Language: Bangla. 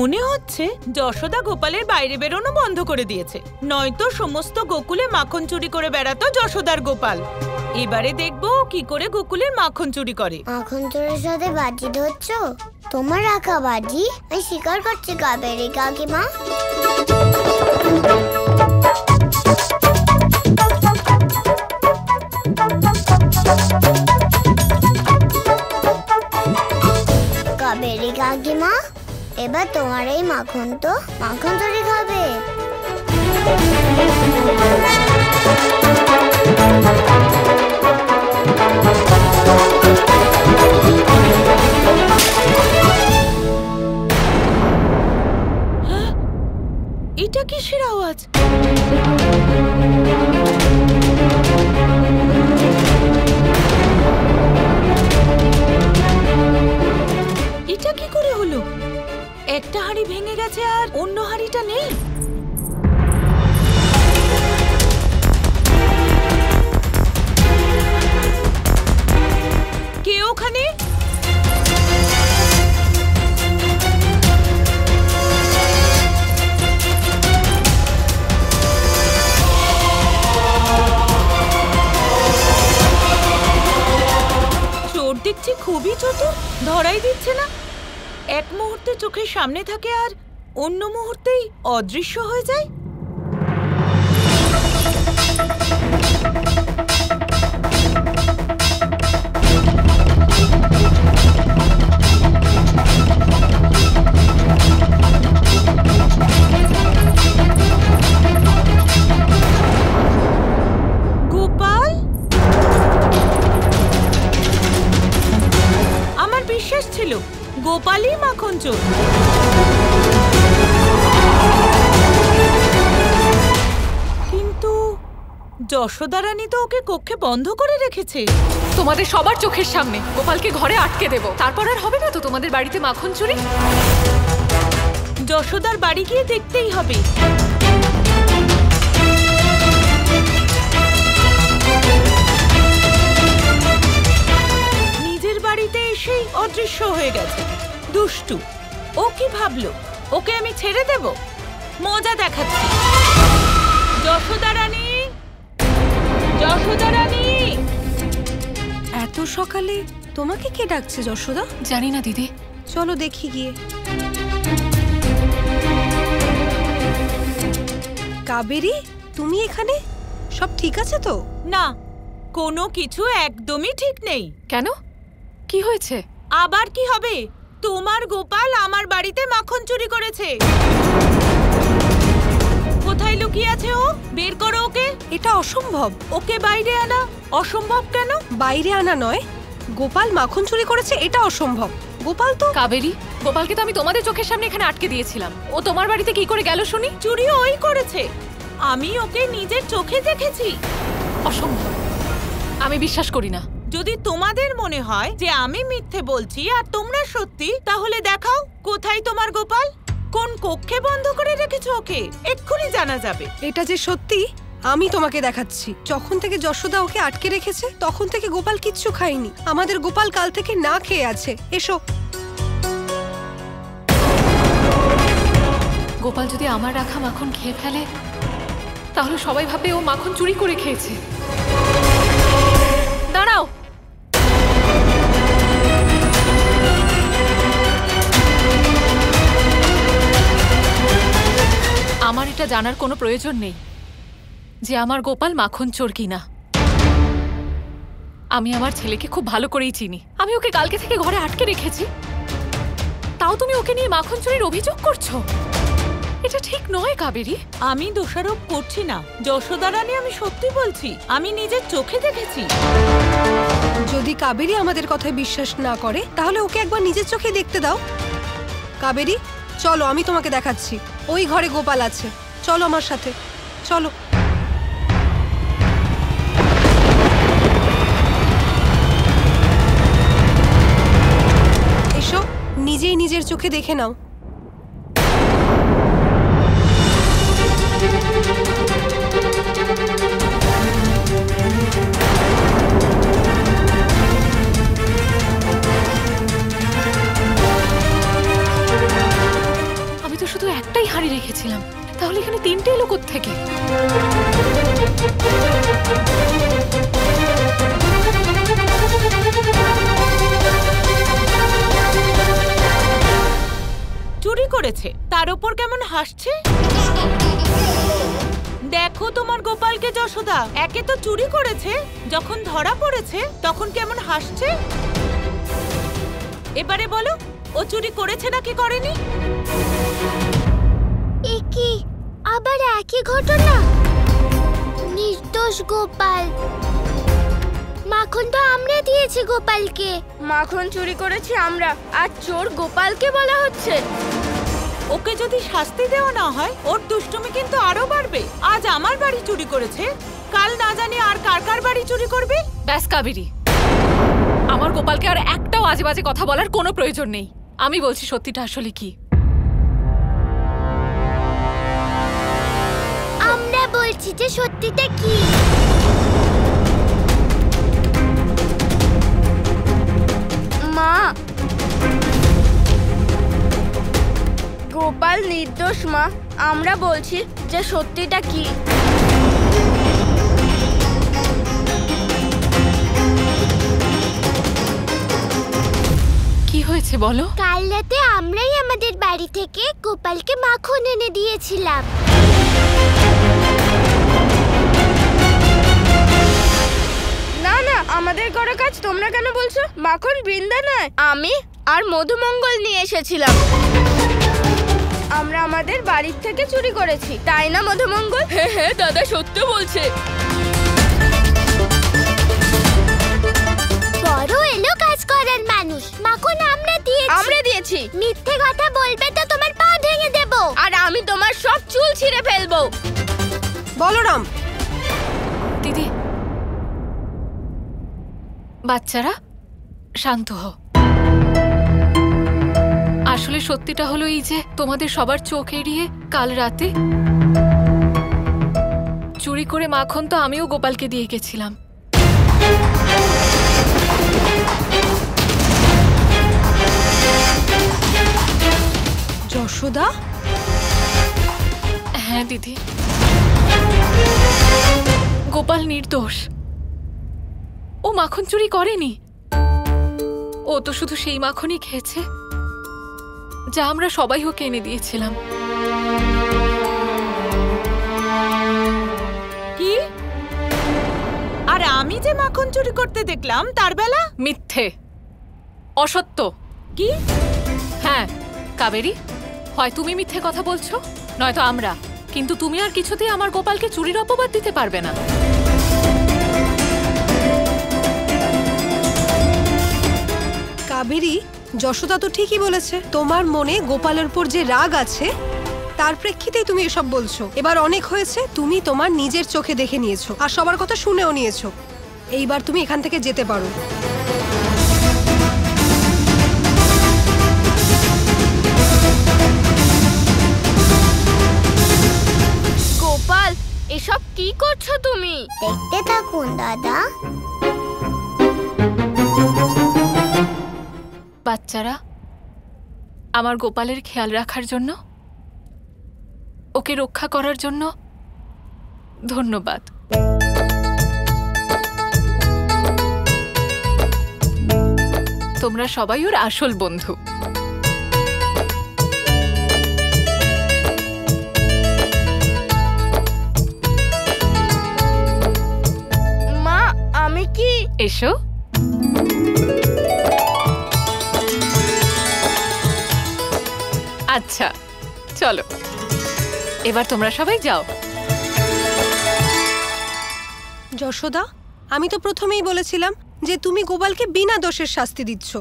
মনে হচ্ছে যশোদা গোপালের বাইরে বেরোনো বন্ধ করে দিয়েছে, নয়তো সমস্ত গোকুলে মাখন চুরি করে বেড়াতো যশোদার গোপাল। এবারে দেখবো কি করে গোকুলের মাখন চুরি করে। মাখন চুরির সাথে বাজি ধরছ? তোমার রাখা বাজি আমি স্বীকার করছি কাবেরী কাকিমা। কাবেরী কাকিমা, এবার তোমার এই মাখন তো মাখন চুরি খাবে। এটা কিসের আওয়াজ? এটা কি করে হলো? একটা হাঁড়ি ভেঙে গেছে আর অন্য হাঁড়িটা নেই। কে ওখানে? দেখছি খুবই চতুর, ধরাই দিচ্ছে না। এক মুহূর্তে চোখের সামনে থাকে আর অন্য মুহূর্তেই অদৃশ্য হয়ে যায়। গোপাল, আমার বিশ্বাস ছিল গোপালই মাখন চোর। কিন্তু যশোদা রানী তো ওকে কক্ষে বন্ধ করে রেখেছে। তোমাদের সবার চোখের সামনে গোপালকে ঘরে আটকে দেব, তারপর আর হবে না তো তোমাদের বাড়িতে মাখন চুরি। যশোদার বাড়ি গিয়ে দেখতেই হবে। নিজের বাড়িতে এসেই অদৃশ্য হয়ে গেছে। দুষ্টু, ও কি ভাবলো ওকে আমি ছেড়ে দেব? মজা দেখাচ্ছি। যশোদা রানী, যশোদা রানী। এত সকালে তোমাকে কে ডাকছে যশোদা? জানি না দিদি, চলো দেখি গিয়ে। কাবেরী, তুমি এখানে? সব ঠিক আছে তো? না, কোনো কিছু একদমই ঠিক নেই। কেন? কি হয়েছে? আবার কি হবে? তোমার গোপাল আমার বাড়িতে মাখন চুরি করেছে। কোথায় লুকিয়ে আছে ও? বের করো ওকে। এটা অসম্ভব। ওকে বাইরে আনা। অসম্ভব কেন? বাইরে আনা নয়, গোপাল মাখন চুরি করেছে এটা অসম্ভব। গোপাল তো কাবেরী, গোপালকে তো আমি তোমাদের চোখের সামনে এখানে আটকে দিয়েছিলাম। ও তোমার বাড়িতে কি করে গেল শুনি? চুরি ওই করেছে, আমি ওকে নিজের চোখে দেখেছি। অসম্ভব, আমি বিশ্বাস করি না। যদি তোমাদের মনে হয় যে আমি মিথ্যে বলছি আর তোমরা সত্যি, তাহলে দেখাও কোথায় তোমার গোপাল। কোন কক্ষে বন্ধ করে রেখেছো ওকে? এক্ষুনি জানা যাবে। এটা যে সত্যি আমি তোমাকে দেখাচ্ছি। যখন থেকে যশোদা ওকে আটকে রেখেছে তখন থেকে গোপাল কিচ্ছু খায়নি। আমাদের গোপাল কাল থেকে না খেয়ে আছে। এসো। গোপাল যদি আমার রাখা মাখন খেয়ে ফেলে তাহলে সবাই ভাবে ও মাখন চুরি করে খেয়েছে। দাঁড়াও, আমার এটা জানার কোনো প্রয়োজন নেই যে আমার গোপাল মাখন চোর কিনা। আমি আমার ছেলেকে খুব ভালো করেই চিনি। আমি ওকে কালকে থেকে ঘরে আটকে রেখেছি, তাও তুমি ওকে নিয়ে মাখন চুরির অভিযোগ করছো? এটা ঠিক নয় কাবেরী। আমি দোষারোপ করছি না যশোদা রানী, আমি সত্যি বলছি, আমি নিজের চোখে দেখেছি। যদি কাবেরী আমাদের কথায় বিশ্বাস না করে তাহলে ওকে একবার নিজের চোখে দেখতে দাও। কাবেরী, চলো আমি তোমাকে দেখাচ্ছি। ওই ঘরে গোপাল আছে, চলো আমার সাথে, চলো। এসো, নিজেই নিজের চোখে দেখে নাও। এলো কোত্থেকে? চুরি করেছে, তার উপর কেমন হাসছে। দেখো তোমার গোপালকে যশোদা, একে তো চুরি করেছে, যখন ধরা পড়েছে তখন কেমন হাসছে। এবারে বলো, ও চুরি করেছে নাকি করেনি? কি আবার একই ঘটনা? নির্দোষ গোপাল, মাখন তো আমরা দিয়েছি গোপালকে। মাখন চুরি করেছি আমরা, আর চোর গোপালকে বলা হচ্ছে। ওকে যদি শাস্তি দেওয়া না হয় ওর দুষ্টুমি কিন্তু আরো বাড়বে। আজ আমার বাড়ি চুরি করেছে, কাল না জানি আর কার কার বাড়ি চুরি করবে। ব্যাস কাবেরী, আমার গোপালকে আর একটাও আজে বাজে কথা বলার কোনো প্রয়োজন নেই। আমি বলছি সত্যিটা আসলে কি। আমরা বলছি যে সত্যিটা কি। মা, গোপাল নির্দোষ মা, আমরা বলছি যে সত্যিটা কি। কি হয়েছে বলো? কাল রাতে আমরাই আমাদের বাড়ি থেকে গোপালকে মাখন এনে দিয়েছিলাম। না না, আমাদের করা কাজ তোমরা কেন বলছো? মাখন বৃন্দা নয়, আমি আর মধুমঙ্গল নিয়ে এসেছিলাম। আমরা আমাদের বাড়ির থেকে চুরি করেছি, তাই না মধুমঙ্গল? হ্যাঁ হ্যাঁ দাদা, সত্য বলছে। বড় এলো কাজ করার মানুষ, মাখন আমরা দিয়েছি। মিথ্যে কথা বলবে তো তোমার পা ভেঙে দেব। আর আমি তোমার সব চুল ছিঁড়ে ফেলবো। বলরাম, দিদি, বাচ্চারা শান্ত হও। আসলে সত্যিটা হলো এই যে তোমাদের সবার চোখ এড়িয়ে কাল রাতে চুরি করে মাখন তো আমিও গোপালকে দিয়ে গেছিলাম। যশোদা? হ্যাঁ দিদি, গোপাল নির্দোষ। ও মাখন চুরি করেনি। ও তো শুধু সেই মাখনই খেয়েছে যা আমরা সবাই ওকে এনে দিয়েছিলাম। কি? আর আমি যে মাখন চুরি করতে দেখলাম তার বেলা? মিথ্যে, অসত্য। কি? হ্যাঁ কাবেরী, হয় তুমি মিথ্যে কথা বলছো নয়তো আমরা, কিন্তু তুমি আর কিছুতেই আমার গোপালকে চুরির অপবাদ দিতে পারবে না। কাবেরী, যশোদা তো ঠিকই বলেছে। তোমার মনে গোপালের উপর যে রাগ আছে তার প্রেক্ষিতেই তুমি এসব বলছো। এবার অনেক হয়েছে, তুমি তোমার নিজের চোখে দেখে নিয়েছো আর সবার কথা শুনেও নিয়েছো। এইবার তুমি এখান থেকে যেতে পারো। গোপাল, এসব কি করছো তুমি? দেখতে থাকুন দাদা। বাচ্চারা, আমার গোপালের খেয়াল রাখার জন্য, ওকে রক্ষা করার জন্য ধন্যবাদ। তোমরা সবাই ওর আসল বন্ধু। মা, আমি কি? এসো। আচ্ছা চলো, এবার তোমরা সবাই যাও। যশোদা, আমি তো প্রথমেই বলেছিলাম যে তুমি গোপালকে বিনা দোষের শাস্তি দিচ্ছ।